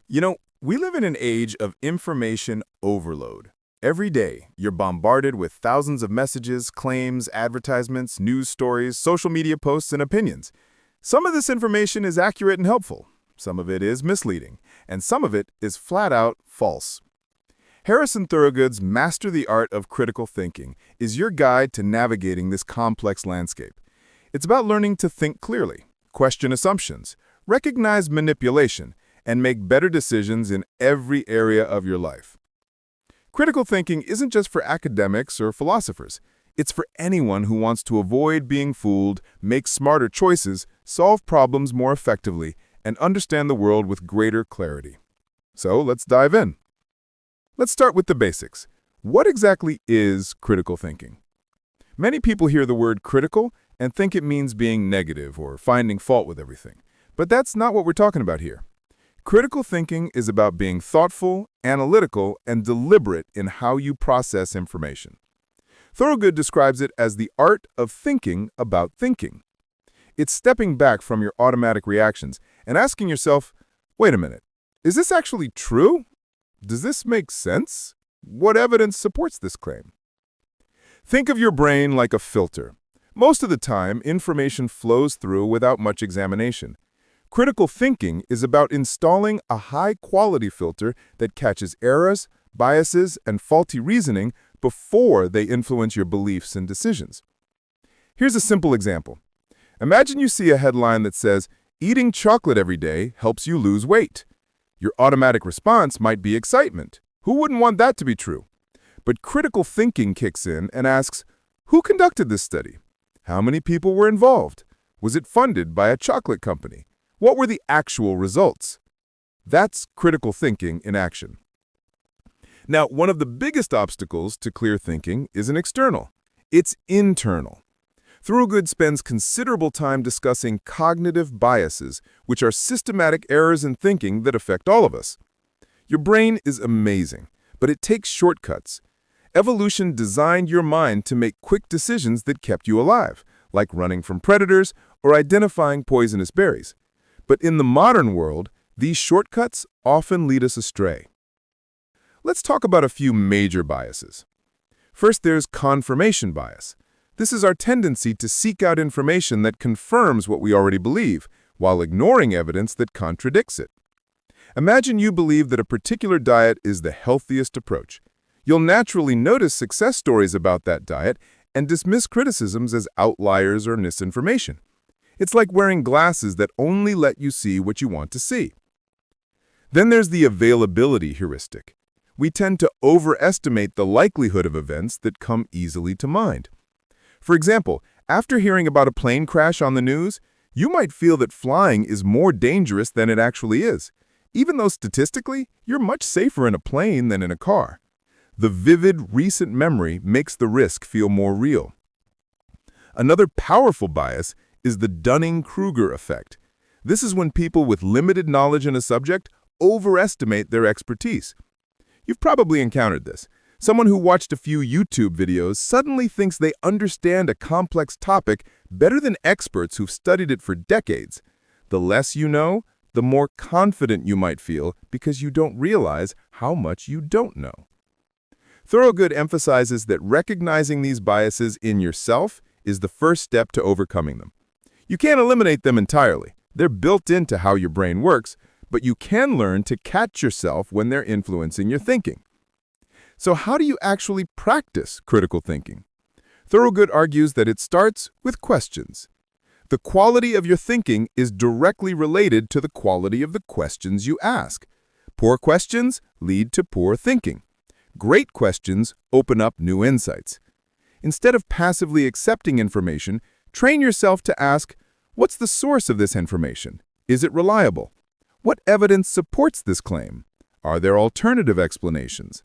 We live in an age of information overload. Every day, you're bombarded with thousands of messages, claims, advertisements, news stories, social media posts, and opinions. Some of this information is accurate and helpful. Some of it is misleading. And some of it is flat out false. Harrison Thorogood's Master the Art of Critical Thinking is your guide to navigating this complex landscape. It's about learning to think clearly, question assumptions, recognize manipulation, and make better decisions in every area of your life. Critical thinking isn't just for academics or philosophers. It's for anyone who wants to avoid being fooled, make smarter choices, solve problems more effectively, and understand the world with greater clarity. So let's dive in. Let's start with the basics. What exactly is critical thinking? Many people hear the word critical and think it means being negative or finding fault with everything. But that's not what we're talking about here. Critical thinking is about being thoughtful, analytical, and deliberate in how you process information. Thorogood describes it as the art of thinking about thinking. It's stepping back from your automatic reactions and asking yourself, wait a minute, is this actually true? Does this make sense? What evidence supports this claim? Think of your brain like a filter. Most of the time, information flows through without much examination. Critical thinking is about installing a high-quality filter that catches errors, biases, and faulty reasoning before they influence your beliefs and decisions. Here's a simple example. Imagine you see a headline that says, "Eating chocolate every day helps you lose weight." Your automatic response might be excitement. Who wouldn't want that to be true? But critical thinking kicks in and asks, who conducted this study? How many people were involved? Was it funded by a chocolate company? What were the actual results? That's critical thinking in action. Now, one of the biggest obstacles to clear thinking isn't external. It's internal. Thorogood spends considerable time discussing cognitive biases, which are systematic errors in thinking that affect all of us. Your brain is amazing, but it takes shortcuts. Evolution designed your mind to make quick decisions that kept you alive, like running from predators or identifying poisonous berries. But in the modern world, these shortcuts often lead us astray. Let's talk about a few major biases. First, there's confirmation bias. This is our tendency to seek out information that confirms what we already believe, while ignoring evidence that contradicts it. Imagine you believe that a particular diet is the healthiest approach. You'll naturally notice success stories about that diet and dismiss criticisms as outliers or misinformation. It's like wearing glasses that only let you see what you want to see. Then there's the availability heuristic. We tend to overestimate the likelihood of events that come easily to mind. For example, after hearing about a plane crash on the news, you might feel that flying is more dangerous than it actually is, even though statistically, you're much safer in a plane than in a car. The vivid, recent memory makes the risk feel more real. Another powerful bias is the Dunning-Kruger effect. This is when people with limited knowledge in a subject overestimate their expertise. You've probably encountered this. Someone who watched a few YouTube videos suddenly thinks they understand a complex topic better than experts who've studied it for decades. The less you know, the more confident you might feel because you don't realize how much you don't know. Thorogood emphasizes that recognizing these biases in yourself is the first step to overcoming them. You can't eliminate them entirely. They're built into how your brain works, but you can learn to catch yourself when they're influencing your thinking. So how do you actually practice critical thinking? Thorogood argues that it starts with questions. The quality of your thinking is directly related to the quality of the questions you ask. Poor questions lead to poor thinking. Great questions open up new insights. Instead of passively accepting information, train yourself to ask, what's the source of this information? Is it reliable? What evidence supports this claim? Are there alternative explanations?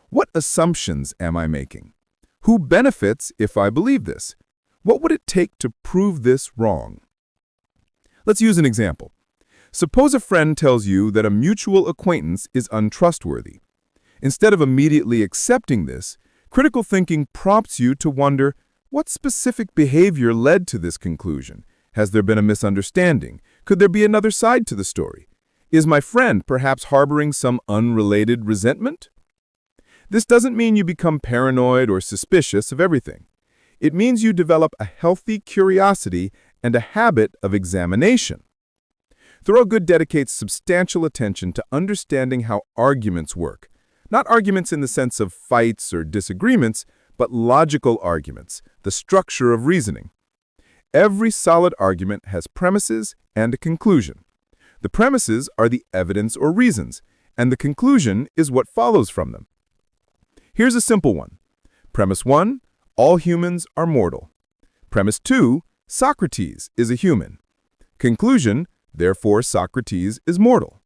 What assumptions am I making? Who benefits if I believe this? What would it take to prove this wrong? Let's use an example. Suppose a friend tells you that a mutual acquaintance is untrustworthy. Instead of immediately accepting this, critical thinking prompts you to wonder, what specific behavior led to this conclusion? Has there been a misunderstanding? Could there be another side to the story? Is my friend perhaps harboring some unrelated resentment? This doesn't mean you become paranoid or suspicious of everything. It means you develop a healthy curiosity and a habit of examination. Thorogood dedicates substantial attention to understanding how arguments work. Not arguments in the sense of fights or disagreements, but logical arguments, the structure of reasoning. Every solid argument has premises and a conclusion. The premises are the evidence or reasons, and the conclusion is what follows from them. Here's a simple one. Premise 1, all humans are mortal. Premise 2, Socrates is a human. Conclusion, therefore Socrates is mortal.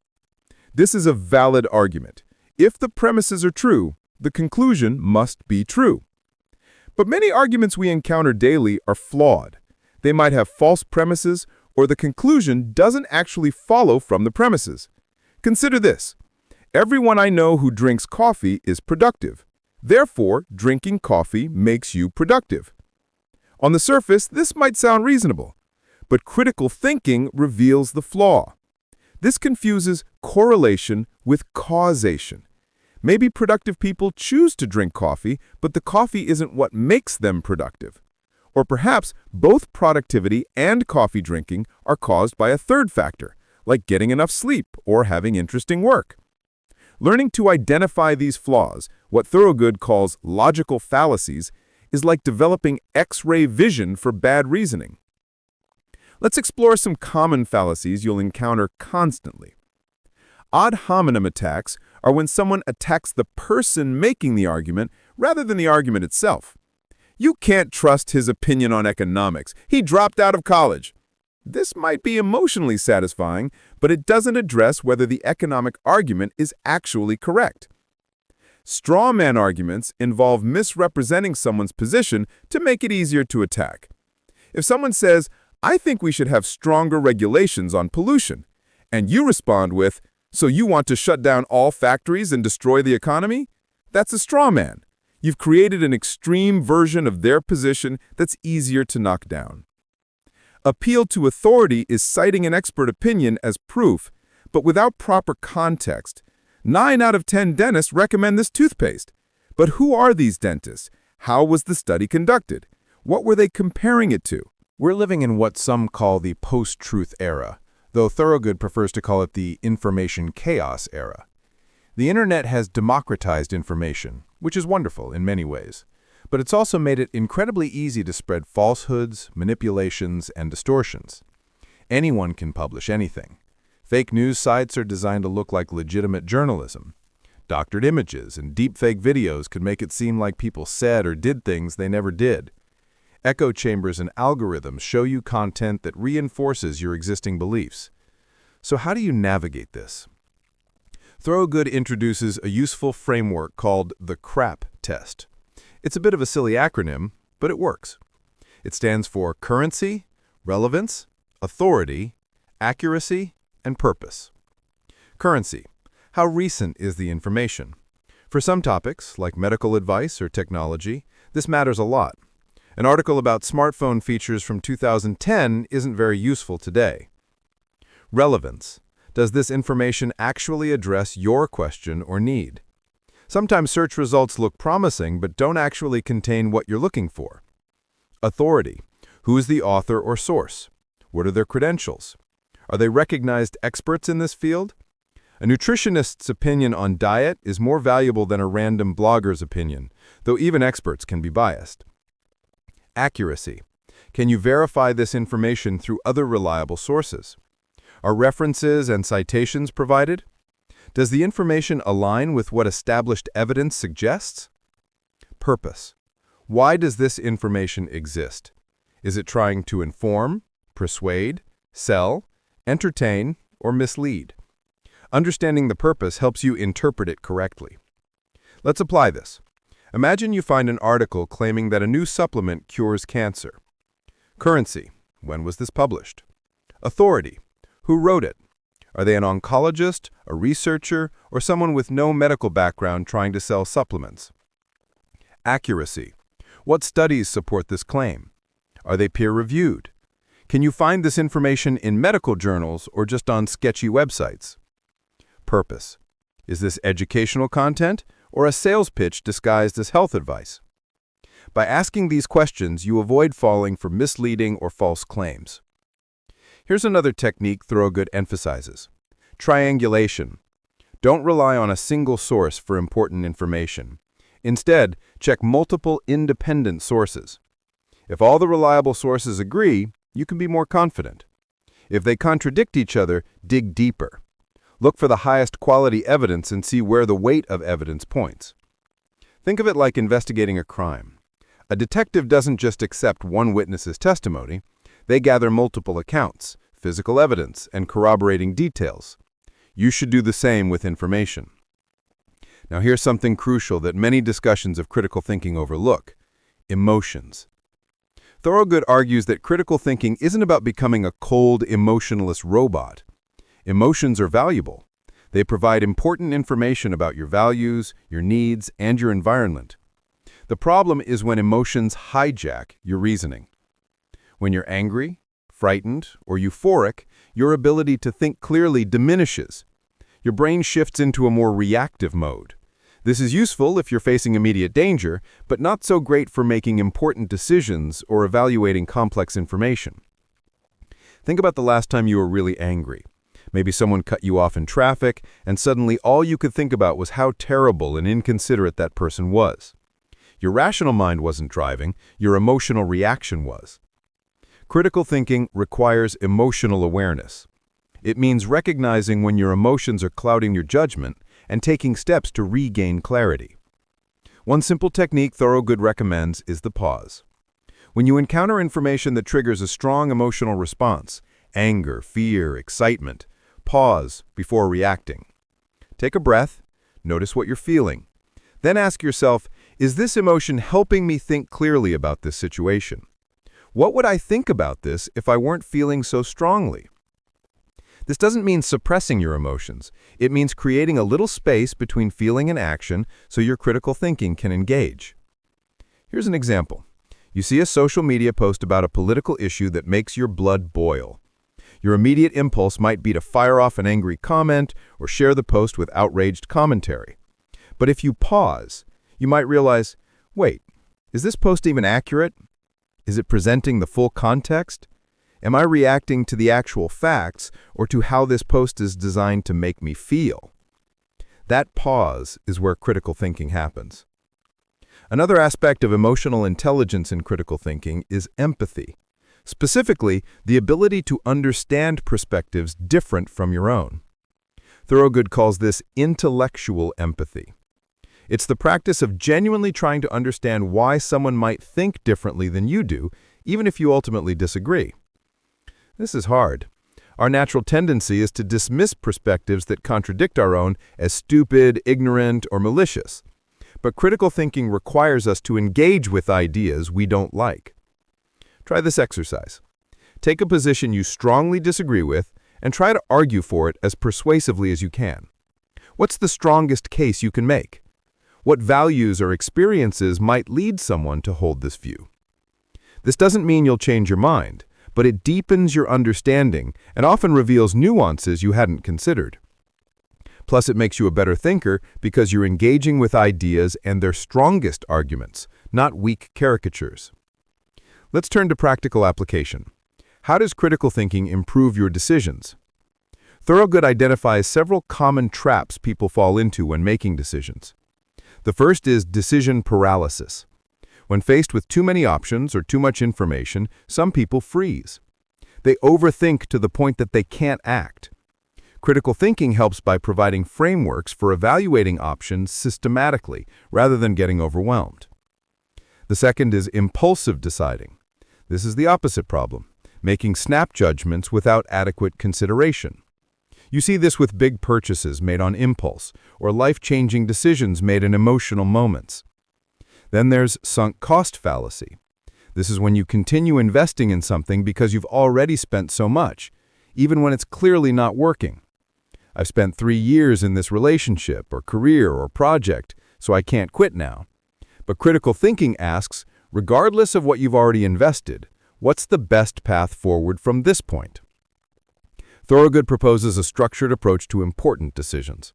This is a valid argument. If the premises are true, the conclusion must be true. But many arguments we encounter daily are flawed. They might have false premises, or the conclusion doesn't actually follow from the premises. Consider this. Everyone I know who drinks coffee is productive. Therefore, drinking coffee makes you productive. On the surface, this might sound reasonable, but critical thinking reveals the flaw. This confuses correlation with causation. Maybe productive people choose to drink coffee, but the coffee isn't what makes them productive. Or perhaps both productivity and coffee drinking are caused by a third factor, like getting enough sleep or having interesting work. Learning to identify these flaws, what Thorogood calls logical fallacies, is like developing X-ray vision for bad reasoning. Let's explore some common fallacies you'll encounter constantly. Ad hominem attacks are when someone attacks the person making the argument rather than the argument itself. You can't trust his opinion on economics. He dropped out of college. This might be emotionally satisfying, but it doesn't address whether the economic argument is actually correct. Straw man arguments involve misrepresenting someone's position to make it easier to attack. If someone says, "I think we should have stronger regulations on pollution," and you respond with, "So you want to shut down all factories and destroy the economy?" That's a straw man. You've created an extreme version of their position that's easier to knock down. Appeal to authority is citing an expert opinion as proof, but without proper context. 9 out of 10 dentists recommend this toothpaste. But who are these dentists? How was the study conducted? What were they comparing it to? We're living in what some call the post-truth era, though Thorogood prefers to call it the information chaos era. The internet has democratized information, which is wonderful in many ways, but it's also made it incredibly easy to spread falsehoods, manipulations, and distortions. Anyone can publish anything. Fake news sites are designed to look like legitimate journalism. Doctored images and deepfake videos could make it seem like people said or did things they never did. Echo chambers and algorithms show you content that reinforces your existing beliefs. So how do you navigate this? Thorogood introduces a useful framework called the CRAP test. It's a bit of a silly acronym, but it works. It stands for currency, relevance, authority, accuracy, and purpose. Currency. How recent is the information? For some topics, like medical advice or technology, this matters a lot. An article about smartphone features from 2010 isn't very useful today. Relevance. Does this information actually address your question or need? Sometimes search results look promising but don't actually contain what you're looking for. Authority. Who is the author or source? What are their credentials? Are they recognized experts in this field? A nutritionist's opinion on diet is more valuable than a random blogger's opinion, though even experts can be biased. Accuracy. Can you verify this information through other reliable sources? Are references and citations provided? Does the information align with what established evidence suggests? Purpose. Why does this information exist? Is it trying to inform, persuade, sell, entertain, or mislead? Understanding the purpose helps you interpret it correctly. Let's apply this. Imagine you find an article claiming that a new supplement cures cancer. Currency. When was this published? Authority. Who wrote it? Are they an oncologist, a researcher, or someone with no medical background trying to sell supplements? Accuracy. What studies support this claim? Are they peer-reviewed? Can you find this information in medical journals or just on sketchy websites? purpose? Is this educational content or a sales pitch disguised as health advice? By asking these questions, you avoid falling for misleading or false claims. Here's another technique Thorogood emphasizes: triangulation. Don't rely on a single source for important information. Instead, check multiple independent sources. If all the reliable sources agree, you can be more confident. If they contradict each other, dig deeper. Look for the highest quality evidence and see where the weight of evidence points. Think of it like investigating a crime. A detective doesn't just accept one witness's testimony. They gather multiple accounts, physical evidence, and corroborating details. You should do the same with information. Now here's something crucial that many discussions of critical thinking overlook: emotions. Thorogood argues that critical thinking isn't about becoming a cold, emotionless robot. Emotions are valuable. They provide important information about your values, your needs, and your environment. The problem is when emotions hijack your reasoning. When you're angry, frightened, or euphoric, your ability to think clearly diminishes. Your brain shifts into a more reactive mode. This is useful if you're facing immediate danger, but not so great for making important decisions or evaluating complex information. Think about the last time you were really angry. Maybe someone cut you off in traffic, and suddenly all you could think about was how terrible and inconsiderate that person was. Your rational mind wasn't driving, your emotional reaction was. Critical thinking requires emotional awareness. It means recognizing when your emotions are clouding your judgment and taking steps to regain clarity. One simple technique Thorogood recommends is the pause. When you encounter information that triggers a strong emotional response, anger, fear, excitement, pause before reacting. Take a breath, notice what you're feeling. Then ask yourself, is this emotion helping me think clearly about this situation? What would I think about this if I weren't feeling so strongly? This doesn't mean suppressing your emotions. It means creating a little space between feeling and action so your critical thinking can engage. Here's an example. You see a social media post about a political issue that makes your blood boil. Your immediate impulse might be to fire off an angry comment or share the post with outraged commentary. But if you pause, you might realize, wait, is this post even accurate? Is it presenting the full context? Am I reacting to the actual facts or to how this post is designed to make me feel? That pause is where critical thinking happens. Another aspect of emotional intelligence in critical thinking is empathy. Specifically, the ability to understand perspectives different from your own. Thorogood calls this intellectual empathy. It's the practice of genuinely trying to understand why someone might think differently than you do, even if you ultimately disagree. This is hard. Our natural tendency is to dismiss perspectives that contradict our own as stupid, ignorant, or malicious. But critical thinking requires us to engage with ideas we don't like. Try this exercise. Take a position you strongly disagree with and try to argue for it as persuasively as you can. What's the strongest case you can make? What values or experiences might lead someone to hold this view? This doesn't mean you'll change your mind, but it deepens your understanding and often reveals nuances you hadn't considered. Plus, it makes you a better thinker because you're engaging with ideas and their strongest arguments, not weak caricatures. Let's turn to practical application. How does critical thinking improve your decisions? Thorogood identifies several common traps people fall into when making decisions. The first is decision paralysis. When faced with too many options or too much information, some people freeze. They overthink to the point that they can't act. Critical thinking helps by providing frameworks for evaluating options systematically rather than getting overwhelmed. The second is impulsive deciding. This is the opposite problem, making snap judgments without adequate consideration. You see this with big purchases made on impulse or life-changing decisions made in emotional moments. Then there's sunk cost fallacy. This is when you continue investing in something because you've already spent so much, even when it's clearly not working. I've spent 3 years in this relationship or career or project, so I can't quit now. But critical thinking asks, regardless of what you've already invested, what's the best path forward from this point? Thorogood proposes a structured approach to important decisions.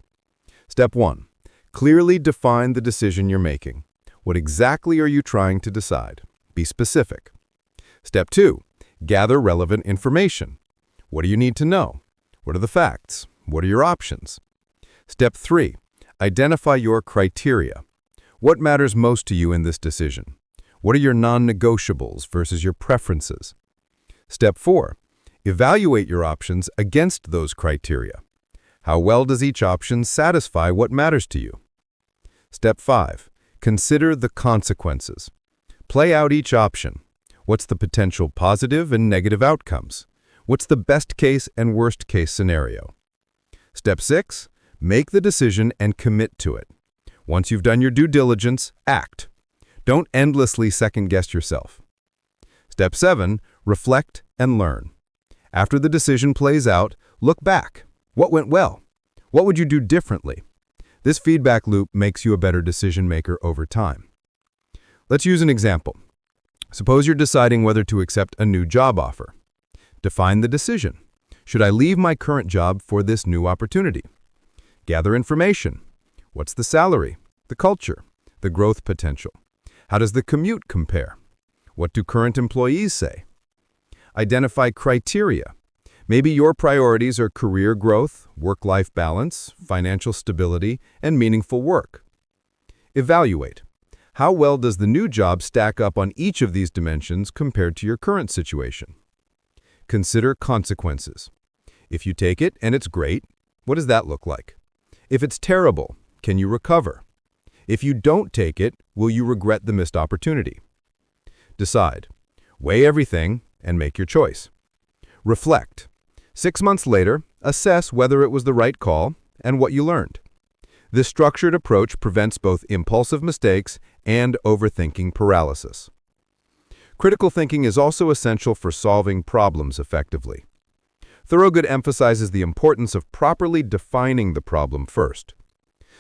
Step 1. Clearly define the decision you're making. What exactly are you trying to decide? Be specific. Step 2. Gather relevant information. What do you need to know? What are the facts? What are your options? Step 3. Identify your criteria. What matters most to you in this decision? What are your non-negotiables versus your preferences? Step 4. Evaluate your options against those criteria. How well does each option satisfy what matters to you? Step 5. Consider the consequences. Play out each option. What's the potential positive and negative outcomes? What's the best case and worst case scenario? Step 6. Make the decision and commit to it. Once you've done your due diligence, act. Don't endlessly second-guess yourself. Step 7. Reflect and learn. After the decision plays out, look back. What went well? What would you do differently? This feedback loop makes you a better decision maker over time. Let's use an example. Suppose you're deciding whether to accept a new job offer. Define the decision. Should I leave my current job for this new opportunity? Gather information. What's the salary, the culture, the growth potential? How does the commute compare? What do current employees say? Identify criteria. Maybe your priorities are career growth, work-life balance, financial stability, and meaningful work. Evaluate. How well does the new job stack up on each of these dimensions compared to your current situation? Consider consequences. If you take it and it's great, what does that look like? If it's terrible, can you recover? If you don't take it, will you regret the missed opportunity? Decide. Weigh everything and make your choice. Reflect. 6 months later, assess whether it was the right call and what you learned. This structured approach prevents both impulsive mistakes and overthinking paralysis. Critical thinking is also essential for solving problems effectively. Thorogood emphasizes the importance of properly defining the problem first.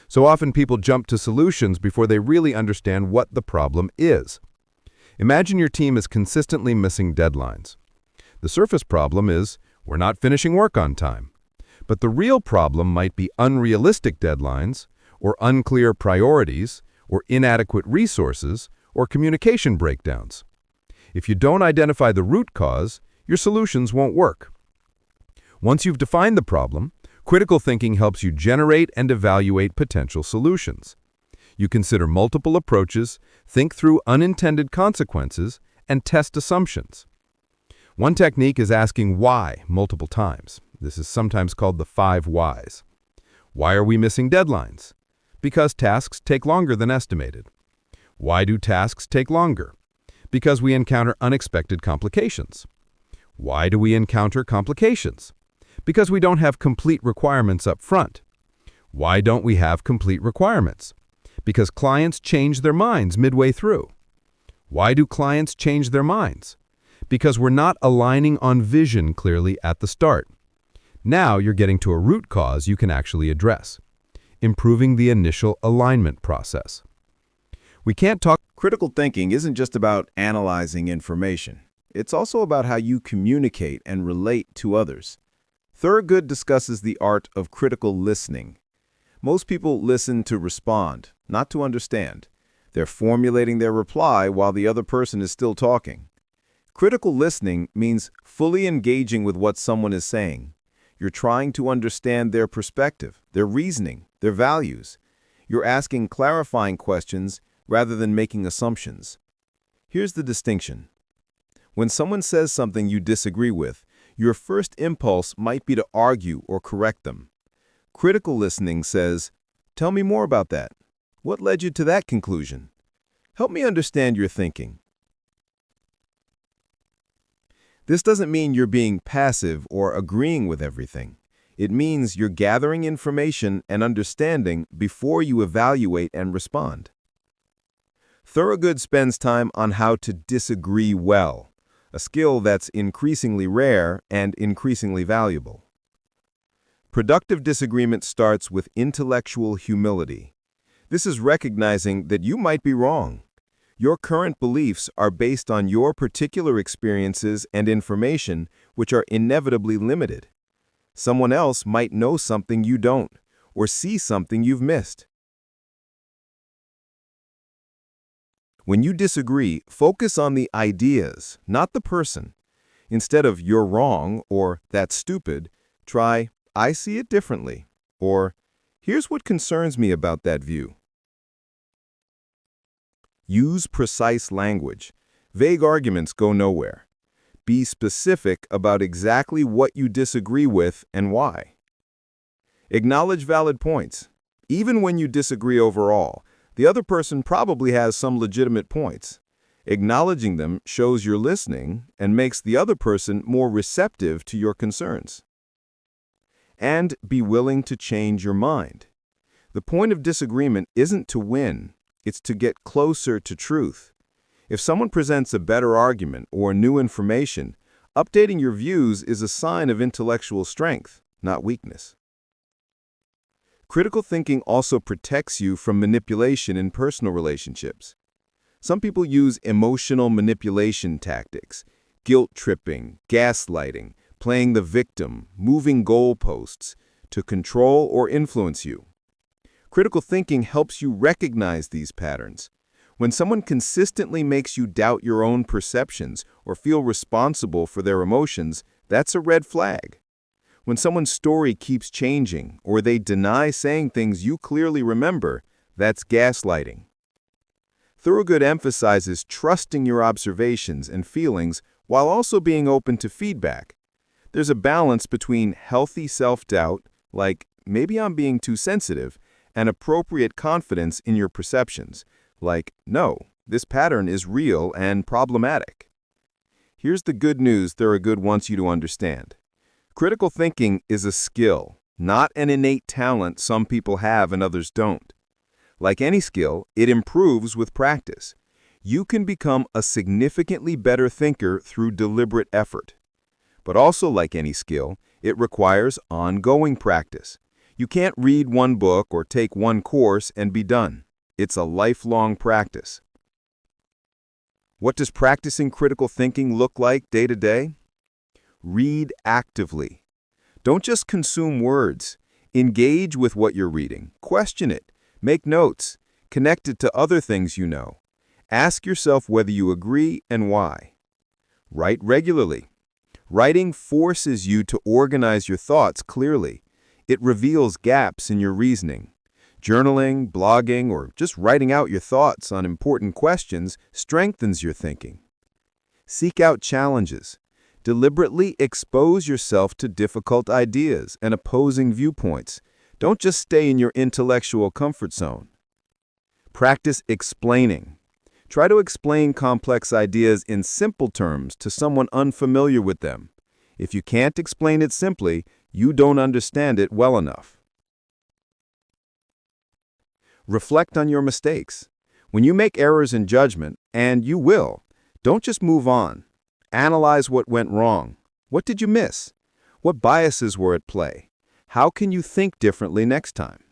So often people jump to solutions before they really understand what the problem is. Imagine your team is consistently missing deadlines. The surface problem is, we're not finishing work on time. But the real problem might be unrealistic deadlines, or unclear priorities, or inadequate resources, or communication breakdowns. If you don't identify the root cause, your solutions won't work. Once you've defined the problem, critical thinking helps you generate and evaluate potential solutions. You consider multiple approaches, think through unintended consequences, and test assumptions. One technique is asking why multiple times. This is sometimes called the 5 whys. Why are we missing deadlines? Because tasks take longer than estimated. Why do tasks take longer? Because we encounter unexpected complications. Why do we encounter complications? Because we don't have complete requirements up front. Why don't we have complete requirements? Because clients change their minds midway through. Why do clients change their minds? Because we're not aligning on vision clearly at the start. Now you're getting to a root cause you can actually address, improving the initial alignment process. We can't talk. Critical thinking isn't just about analyzing information. It's also about how you communicate and relate to others. Thorogood discusses the art of critical listening. Most people listen to respond, not to understand. They're formulating their reply while the other person is still talking. Critical listening means fully engaging with what someone is saying. You're trying to understand their perspective, their reasoning, their values. You're asking clarifying questions rather than making assumptions. Here's the distinction. When someone says something you disagree with, your first impulse might be to argue or correct them. Critical listening says, "Tell me more about that. What led you to that conclusion? Help me understand your thinking." This doesn't mean you're being passive or agreeing with everything. It means you're gathering information and understanding before you evaluate and respond. Thorogood spends time on how to disagree well, a skill that's increasingly rare and increasingly valuable. Productive disagreement starts with intellectual humility. This is recognizing that you might be wrong. Your current beliefs are based on your particular experiences and information, which are inevitably limited. Someone else might know something you don't, or see something you've missed. When you disagree, focus on the ideas, not the person. Instead of "you're wrong" or "that's stupid," try "I see it differently" or "here's what concerns me about that view." Use precise language. Vague arguments go nowhere. Be specific about exactly what you disagree with and why. Acknowledge valid points. Even when you disagree overall, the other person probably has some legitimate points. Acknowledging them shows you're listening and makes the other person more receptive to your concerns. And be willing to change your mind. The point of disagreement isn't to win, it's to get closer to truth. If someone presents a better argument or new information, updating your views is a sign of intellectual strength, not weakness. Critical thinking also protects you from manipulation in personal relationships. Some people use emotional manipulation tactics, guilt tripping, gaslighting, playing the victim, moving goalposts, to control or influence you. Critical thinking helps you recognize these patterns. When someone consistently makes you doubt your own perceptions or feel responsible for their emotions, that's a red flag. When someone's story keeps changing or they deny saying things you clearly remember, that's gaslighting. Thorogood emphasizes trusting your observations and feelings while also being open to feedback. There's a balance between healthy self-doubt, like "maybe I'm being too sensitive," and appropriate confidence in your perceptions, like "no, this pattern is real and problematic." Here's the good news Thorogood wants you to understand. Critical thinking is a skill, not an innate talent some people have and others don't. Like any skill, it improves with practice. You can become a significantly better thinker through deliberate effort. But also like any skill, it requires ongoing practice. You can't read one book or take one course and be done. It's a lifelong practice. What does practicing critical thinking look like day to day? Read actively. Don't just consume words. Engage with what you're reading. Question it. Make notes. Connect it to other things you know. Ask yourself whether you agree and why. Write regularly. Writing forces you to organize your thoughts clearly. It reveals gaps in your reasoning. Journaling, blogging, or just writing out your thoughts on important questions strengthens your thinking. Seek out challenges. Deliberately expose yourself to difficult ideas and opposing viewpoints. Don't just stay in your intellectual comfort zone. Practice explaining. Try to explain complex ideas in simple terms to someone unfamiliar with them. If you can't explain it simply, you don't understand it well enough. Reflect on your mistakes. When you make errors in judgment, and you will, don't just move on. Analyze what went wrong. What did you miss? What biases were at play? How can you think differently next time?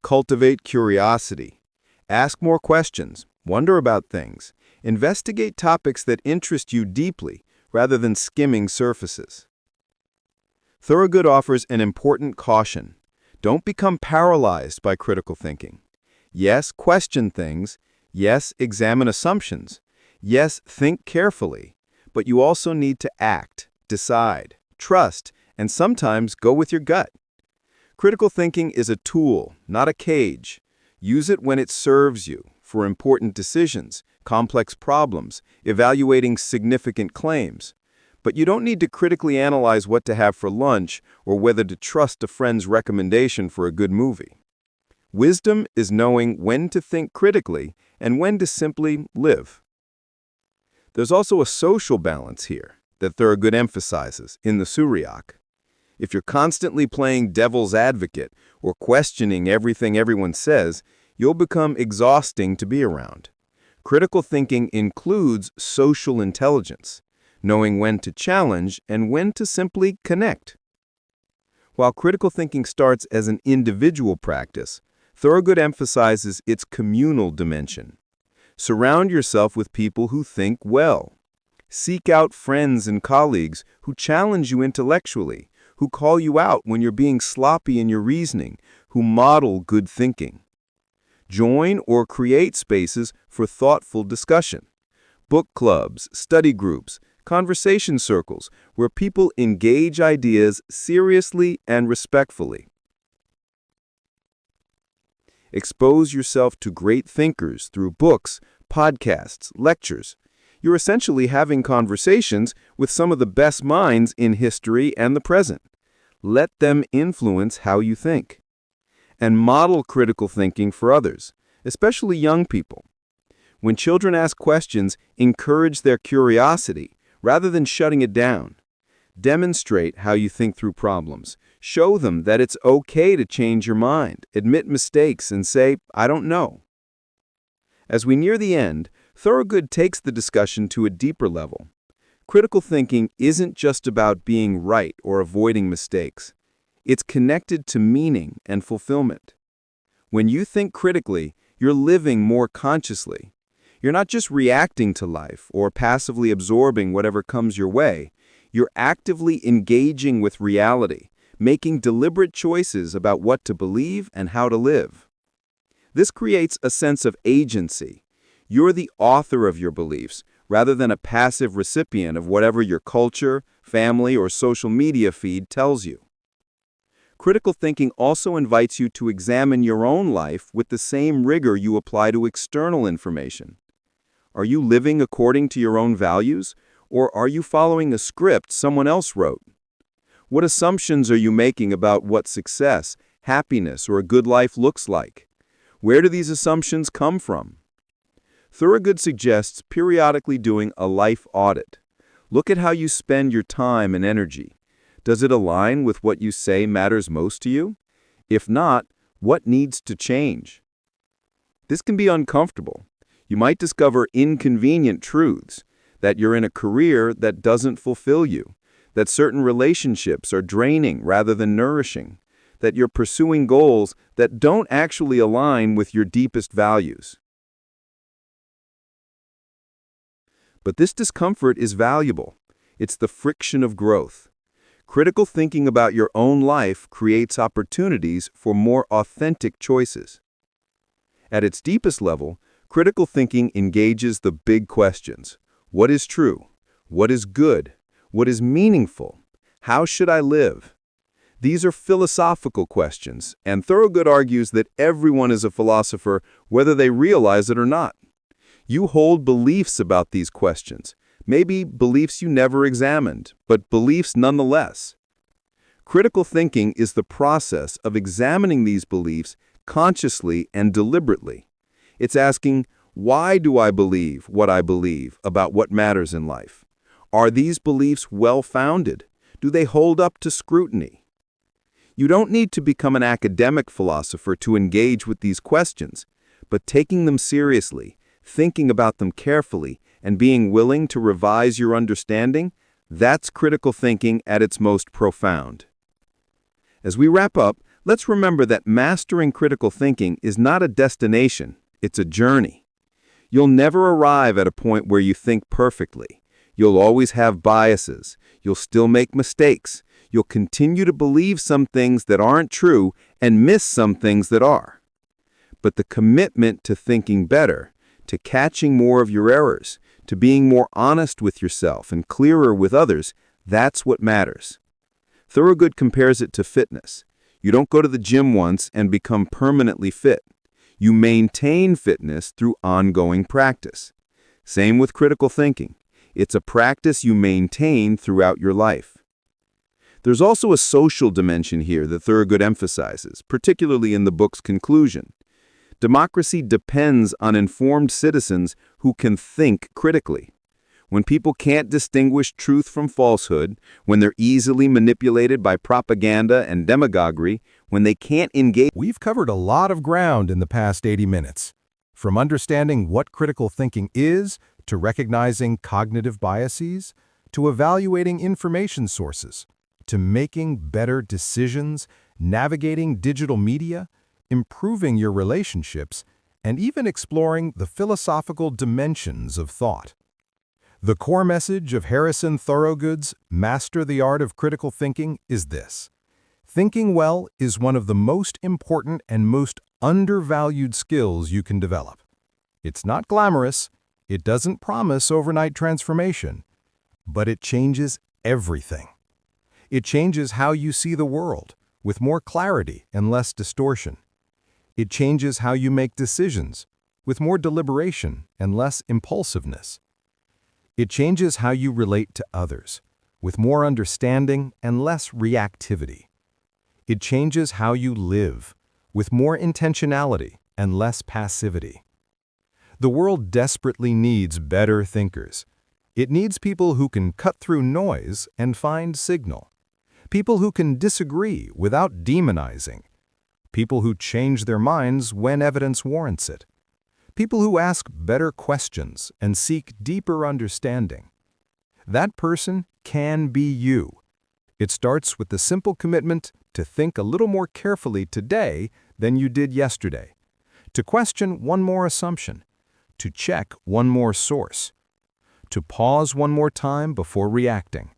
Cultivate curiosity. Ask more questions. Wonder about things. Investigate topics that interest you deeply rather than skimming surfaces. Thorogood offers an important caution. Don't become paralyzed by critical thinking. Yes, question things. Yes, examine assumptions. Yes, think carefully. But you also need to act, decide, trust, and sometimes go with your gut. Critical thinking is a tool, not a cage. Use it when it serves you, for important decisions, complex problems, evaluating significant claims. But you don't need to critically analyze what to have for lunch or whether to trust a friend's recommendation for a good movie. Wisdom is knowing when to think critically and when to simply live. There's also a social balance here that Thorogood emphasizes in the Syriac. If you're constantly playing devil's advocate or questioning everything everyone says, you'll become exhausting to be around. Critical thinking includes social intelligence, knowing when to challenge and when to simply connect. While critical thinking starts as an individual practice, Thorogood emphasizes its communal dimension. Surround yourself with people who think well. Seek out friends and colleagues who challenge you intellectually, who call you out when you're being sloppy in your reasoning, who model good thinking. Join or create spaces for thoughtful discussion. Book clubs, study groups, conversation circles where people engage ideas seriously and respectfully. Expose yourself to great thinkers through books, podcasts, lectures. You're essentially having conversations with some of the best minds in history and the present. Let them influence how you think. And model critical thinking for others, especially young people. When children ask questions, encourage their curiosity rather than shutting it down. Demonstrate how you think through problems. Show them that it's okay to change your mind, admit mistakes, and say, "I don't know." As we near the end, Thorogood takes the discussion to a deeper level. Critical thinking isn't just about being right or avoiding mistakes. It's connected to meaning and fulfillment. When you think critically, you're living more consciously. You're not just reacting to life or passively absorbing whatever comes your way. You're actively engaging with reality, making deliberate choices about what to believe and how to live. This creates a sense of agency. You're the author of your beliefs, rather than a passive recipient of whatever your culture, family, or social media feed tells you. Critical thinking also invites you to examine your own life with the same rigor you apply to external information. Are you living according to your own values, or are you following a script someone else wrote? What assumptions are you making about what success, happiness, or a good life looks like? Where do these assumptions come from? Thorogood suggests periodically doing a life audit. Look at how you spend your time and energy. Does it align with what you say matters most to you? If not, what needs to change? This can be uncomfortable. You might discover inconvenient truths, that you're in a career that doesn't fulfill you, that certain relationships are draining rather than nourishing, that you're pursuing goals that don't actually align with your deepest values. But this discomfort is valuable. It's the friction of growth. Critical thinking about your own life creates opportunities for more authentic choices. At its deepest level, critical thinking engages the big questions. What is true? What is good? What is meaningful? How should I live? These are philosophical questions, and Thorogood argues that everyone is a philosopher whether they realize it or not. You hold beliefs about these questions, maybe beliefs you never examined, but beliefs nonetheless. Critical thinking is the process of examining these beliefs consciously and deliberately. It's asking, why do I believe what I believe about what matters in life? Are these beliefs well-founded? Do they hold up to scrutiny? You don't need to become an academic philosopher to engage with these questions, but taking them seriously, thinking about them carefully, and being willing to revise your understanding, that's critical thinking at its most profound. As we wrap up, let's remember that mastering critical thinking is not a destination, it's a journey. You'll never arrive at a point where you think perfectly. You'll always have biases. You'll still make mistakes. You'll continue to believe some things that aren't true and miss some things that are. But the commitment to thinking better, to catching more of your errors, to being more honest with yourself and clearer with others, that's what matters. Thorogood compares it to fitness. You don't go to the gym once and become permanently fit. You maintain fitness through ongoing practice. Same with critical thinking. It's a practice you maintain throughout your life. There's also a social dimension here that Thorogood emphasizes, particularly in the book's conclusion. Democracy depends on informed citizens who can think critically. When people can't distinguish truth from falsehood, when they're easily manipulated by propaganda and demagoguery, when they can't engage... We've covered a lot of ground in the past 80 minutes. From understanding what critical thinking is, to recognizing cognitive biases, to evaluating information sources, to making better decisions, navigating digital media, improving your relationships, and even exploring the philosophical dimensions of thought. The core message of Harrison Thorogood's Master the Art of Critical Thinking is this: thinking well is one of the most important and most undervalued skills you can develop. It's not glamorous, it doesn't promise overnight transformation, but it changes everything. It changes how you see the world, with more clarity and less distortion. It changes how you make decisions, with more deliberation and less impulsiveness. It changes how you relate to others, with more understanding and less reactivity. It changes how you live, with more intentionality and less passivity. The world desperately needs better thinkers. It needs people who can cut through noise and find signal. People who can disagree without demonizing. People who change their minds when evidence warrants it. People who ask better questions and seek deeper understanding. That person can be you. It starts with the simple commitment to think a little more carefully today than you did yesterday, to question one more assumption, to check one more source, to pause one more time before reacting.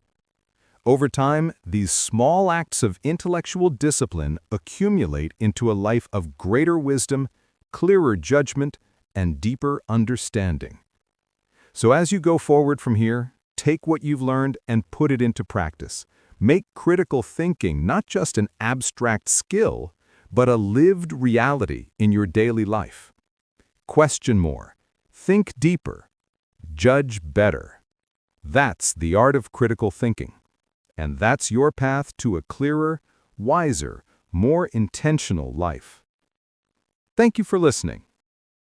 Over time, these small acts of intellectual discipline accumulate into a life of greater wisdom, clearer judgment, and deeper understanding. So as you go forward from here, take what you've learned and put it into practice. Make critical thinking not just an abstract skill, but a lived reality in your daily life. Question more, think deeper, judge better. That's the art of critical thinking. And that's your path to a clearer, wiser, more intentional life. Thank you for listening.